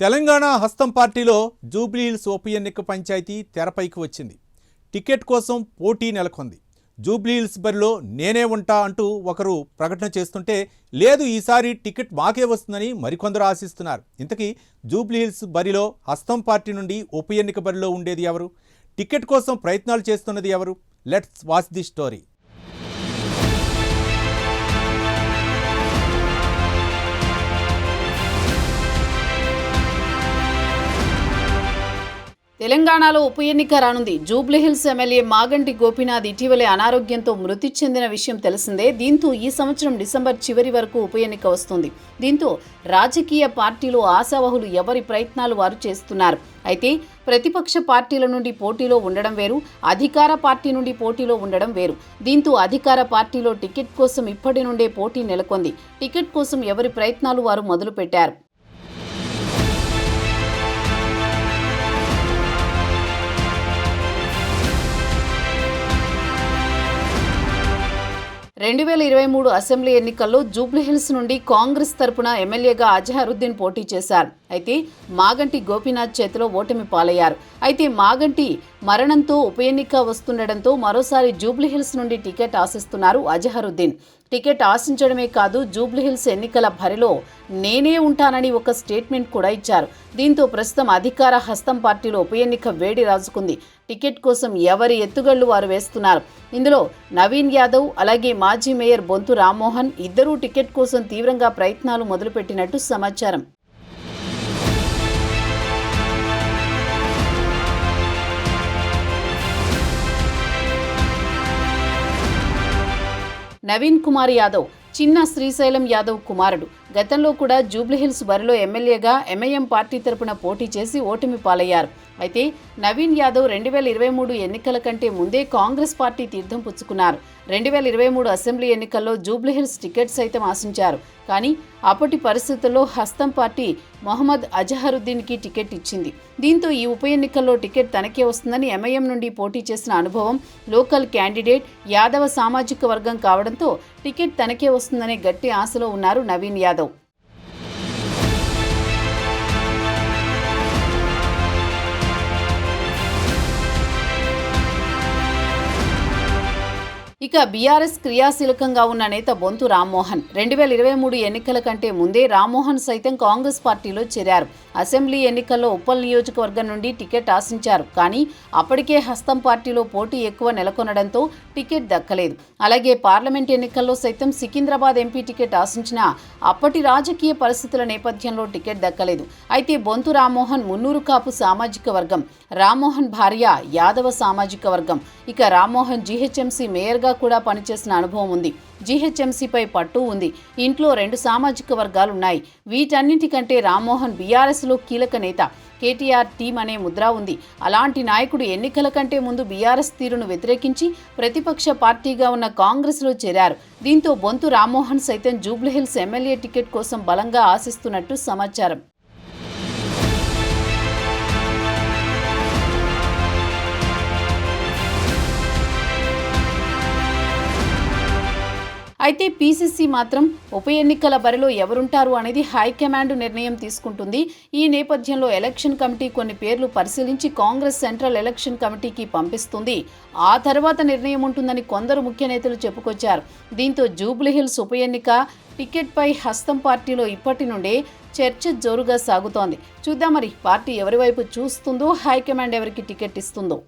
తెలంగాణ హస్తం పార్టీలో జూబ్లీహిల్స్ ఉప ఎన్నిక పంచాయతీ తెరపైకి వచ్చింది. టికెట్ కోసం పోటీ నెలకొంది. జూబ్లీహిల్స్ బరిలో నేనే ఉంటా అంటూ ఒకరు ప్రకటన చేస్తుంటే, లేదు ఈసారి టికెట్ మాకే వస్తుందని మరికొందరు ఆశిస్తున్నారు. ఇంతకీ జూబ్లీహిల్స్ బరిలో హస్తం పార్టీ నుండి ఉప ఎన్నిక బరిలో ఉండేది ఎవరు? టికెట్ కోసం ప్రయత్నాలు చేస్తున్నది ఎవరు? Let's watch the story. తెలంగాణలో ఉప ఎన్నిక రానుంది. జూబ్లీహిల్స్ ఎమ్మెల్యే మాగంటి గోపీనాథ్ ఇటీవలే అనారోగ్యంతో మృతి చెందిన విషయం తెలిసిందే. దీంతో ఈ సంవత్సరం డిసెంబర్ చివరి వరకు ఉప ఎన్నిక వస్తుంది. దీంతో రాజకీయ పార్టీలు ఆశావహులు ఎవరి ప్రయత్నాలు వారు చేస్తున్నారు. అయితే ప్రతిపక్ష పార్టీల నుండి పోటీలో ఉండడం వేరు, అధికార పార్టీ నుండి పోటీలో ఉండడం వేరు. దీంతో అధికార పార్టీలో టికెట్ కోసం ఇప్పటి నుండే పోటీ నెలకొంది. టికెట్ కోసం ఎవరి ప్రయత్నాలు వారు మొదలుపెట్టారు. 2023 అసెంబ్లీ ఎన్నికల్లో జూబ్లీహిల్స్ నుండి కాంగ్రెస్ తరపున ఎమ్మెల్యేగా అజహరుద్దీన్ పోటీ చేశారు. అయితే మాగంటి గోపీనాథ్ చేతిలో ఓటమి పాలయ్యారు. అయితే మాగంటి మరణంతో ఉప ఎన్నిక వస్తుండటంతో మరోసారి జూబ్లీహిల్స్ నుండి టికెట్ ఆశిస్తున్నారు అజహరుద్దీన్. టికెట్ ఆశించడమే కాదు, జూబ్లీహిల్స్ ఎన్నికల బరిలో నేనే ఉంటానని ఒక స్టేట్మెంట్ కూడా ఇచ్చారు. దీంతో ప్రస్తుతం అధికార హస్తం పార్టీలో ఉప ఎన్నిక వేడి రాజుకుంది. టికెట్ కోసం ఎవరి ఎత్తుగళ్లు వారు వేస్తున్నారు. ఇందులో నవీన్ యాదవ్ అలాగే మాజీ మేయర్ బొంతు రామ్మోహన్ ఇద్దరూ టికెట్ కోసం తీవ్రంగా ప్రయత్నాలు మొదలుపెట్టినట్టు సమాచారం. నవీన్ కుమార్ యాదవ్ చిన్న శ్రీశైలం యాదవ్ కుమారుడు. గతంలో కూడా జూబ్లీహిల్స్ బరిలో ఎమ్మెల్యేగా ఎంఐఎం పార్టీ తరపున పోటీ చేసి ఓటమి పాలయ్యారు. అయితే నవీన్ యాదవ్ 2023 ఎన్నికల కంటే ముందే కాంగ్రెస్ పార్టీ తీర్థం పుచ్చుకున్నారు. 2023 అసెంబ్లీ ఎన్నికల్లో జూబ్లీహిల్స్ టికెట్ సైతం ఆశించారు. కానీ అప్పటి పరిస్థితుల్లో హస్తం పార్టీ మొహమ్మద్ అజహరుద్దీన్కి టికెట్ ఇచ్చింది. దీంతో ఈ ఉప ఎన్నికల్లో టికెట్ తనకే వస్తుందని ఎంఐఎం నుండి పోటీ చేసిన అనుభవం, లోకల్ క్యాండిడేట్, యాదవ సామాజిక వర్గం కావడంతో టికెట్ తనకే వస్తుందనే గట్టి ఆశలో ఉన్నారు నవీన్ యాదవ్. ఇక బీఆర్ఎస్ క్రియాశీలకంగా ఉన్న నేత బొంతు రామ్మోహన్ 2023 ఎన్నికల కంటే ముందే రామ్మోహన్ సైతం కాంగ్రెస్ పార్టీలో చేరారు. అసెంబ్లీ ఎన్నికల్లో ఉప్పల్ నియోజకవర్గం నుండి టికెట్ ఆశించారు. కానీ అప్పటికే హస్తం పార్టీలో పోటీ ఎక్కువ నెలకొనడంతో టికెట్ దక్కలేదు. అలాగే పార్లమెంట్ ఎన్నికల్లో సైతం సికింద్రాబాద్ ఎంపీ టికెట్ ఆశించినా అప్పటి రాజకీయ పరిస్థితుల నేపథ్యంలో టికెట్ దక్కలేదు. అయితే బొంతు రామ్మోహన్ మున్నూరు కాపు సామాజిక వర్గం, రామ్మోహన్ భార్య యాదవ సామాజిక వర్గం. ఇక రామ్మోహన్ జీహెచ్ఎంసీ మేయర్గా కూడా పనిచేసిన అనుభవం ఉంది. జీహెచ్ఎంసీపై పట్టు ఉంది. ఇంట్లో 2 సామాజిక వర్గాలున్నాయి. వీటన్నింటికంటే రామ్మోహన్ బీఆర్ఎస్లో కీలక నేత. కేటీఆర్ టీం అనే ముద్ర ఉంది. అలాంటి నాయకుడు ఎన్నికల కంటే ముందు బీఆర్ఎస్ తీరును వ్యతిరేకించి ప్రతిపక్ష పార్టీగా ఉన్న కాంగ్రెస్లో చేరారు. దీంతో బొంతు రామ్మోహన్ సైతం జూబ్లీహిల్స్ ఎమ్మెల్యే టికెట్ కోసం బలంగా ఆశిస్తున్నట్టు సమాచారం. అయితే పీసీసీ మాత్రం ఉప ఎన్నికల బరిలో ఎవరుంటారు అనేది హైకమాండ్ నిర్ణయం తీసుకుంటుంది. ఈ నేపథ్యంలో ఎలక్షన్ కమిటీ కొన్ని పేర్లు పరిశీలించి కాంగ్రెస్ సెంట్రల్ ఎలక్షన్ కమిటీకి పంపిస్తుంది. ఆ తర్వాత నిర్ణయం ఉంటుందని కొందరు ముఖ్య నేతలు చెప్పుకొచ్చారు. దీంతో జూబ్లీహిల్స్ ఉప ఎన్నిక టికెట్పై హస్తం పార్టీలో ఇప్పటి నుండే చర్చ జోరుగా సాగుతోంది. చూద్దాం మరి పార్టీ ఎవరి వైపు చూస్తుందో, హైకమాండ్ ఎవరికి టికెట్ ఇస్తుందో.